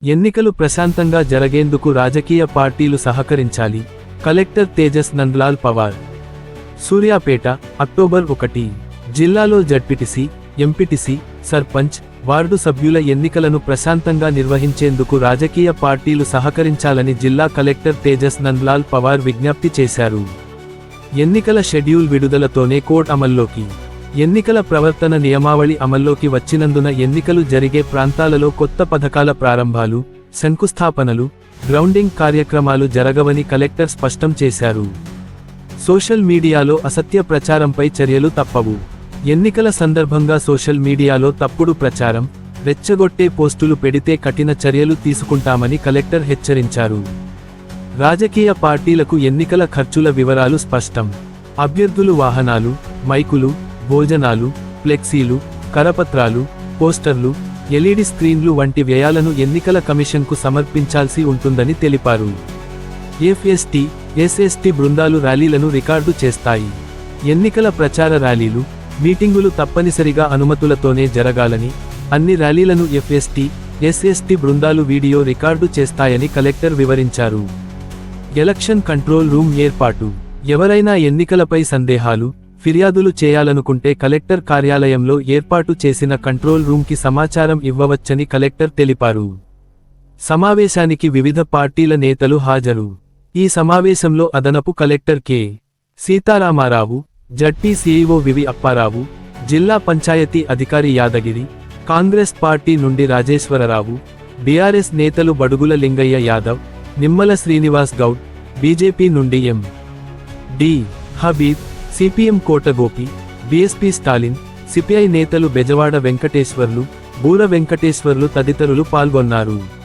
ఎన్నికలు ప్రశాంతంగా జరగేందుకు రాజకీయ పార్టీలు సహకరించాలి. కలెక్టర్ తేజస్ నందలాల్ పవార్. సూర్యాపేట, అక్టోబర్ 1. జిల్లాలో జడ్పీటీసీ, ఎంపీటీసీ, సర్పంచ్, వార్డు సభ్యుల ఎన్నికలను ప్రశాంతంగా నిర్వహించేందుకు రాజకీయ పార్టీలు సహకరించాలని జిల్లా కలెక్టర్ తేజస్ నందలాల్ పవార్ విజ్ఞప్తి చేశారు. ఎన్నికల షెడ్యూల్ విడుదలతోనే కోడ్ అమల్లోకి. ఎన్నికల ప్రవర్తన నియమావళి అమల్లోకి వచ్చినందున ఎన్నికలు జరిగే ప్రాంతాలలో కొత్త పథకాల ప్రారంభాలు, శంకుస్థాపనలు, గ్రౌండింగ్ కార్యక్రమాలు జరగవని కలెక్టర్ స్పష్టం చేశారు. సోషల్ మీడియాలో అసత్య ప్రచారంపై చర్యలు తప్పవు. ఎన్నికల సందర్భంగా సోషల్ మీడియాలో తప్పుడు ప్రచారం, రెచ్చగొట్టే పోస్టులు పెడితే కఠిన చర్యలు తీసుకుంటామని కలెక్టర్ హెచ్చరించారు. రాజకీయ పార్టీలకు ఎన్నికల ఖర్చుల వివరాలు స్పష్టం. అభ్యర్థులు వాహనాలు, మైకులు, భోజనాలు, ఫ్లెక్సీలు, కరపత్రాలు, పోస్టర్లు, ఎల్ఈడి స్క్రీన్లు వంటి వ్యయాలను ఎన్నికల కమిషన్కు సమర్పించాల్సి ఉంటుందని తెలిపారు. ఎఫ్ఎస్టీ, ఎస్ఎస్టీ బృందాలు ర్యాలీలను రికార్డు చేస్తాయి. ఎన్నికల ప్రచార ర్యాలీలు, మీటింగులు తప్పనిసరిగా అనుమతులతోనే జరగాలని, అన్ని ర్యాలీలను ఎఫ్ఎస్టీ, ఎస్ఎస్టీ బృందాలు వీడియో రికార్డు చేస్తాయని కలెక్టర్ వివరించారు. ఎలక్షన్ కంట్రోల్ రూమ్ ఏర్పాటు. ఎవరైనా ఎన్నికలపై సందేహాలు, ఫిర్యాదులు చేయాలనుకుంటే కలెక్టర్ కార్యాలయంలో ఏర్పాటు చేసిన కంట్రోల్ రూమ్కి సమాచారం ఇవ్వవచ్చని కలెక్టర్ తెలిపారు. సమావేశానికి వివిధ పార్టీల నేతలు హాజరు. ఈ సమావేశంలో అదనపు collector K. Sitaramarao, ZP CEO VV Apparao, జిల్లా పంచాయతీ అధికారి యాదగిరి, కాంగ్రెస్ పార్టీ నుండి రాజేశ్వరరావు, బీఆర్ఎస్ నేతలు బడుగుల లింగయ్య యాదవ్, నిమ్మల శ్రీనివాస్ గౌడ్, బీజేపీ నుండి M. D. Habib, CPM Kotagopi, BSP Stalin, CPI నేతలు బెజవాడ వెంకటేశ్వర్లు, బూర వెంకటేశ్వర్లు తదితరులు పాల్గొన్నారు.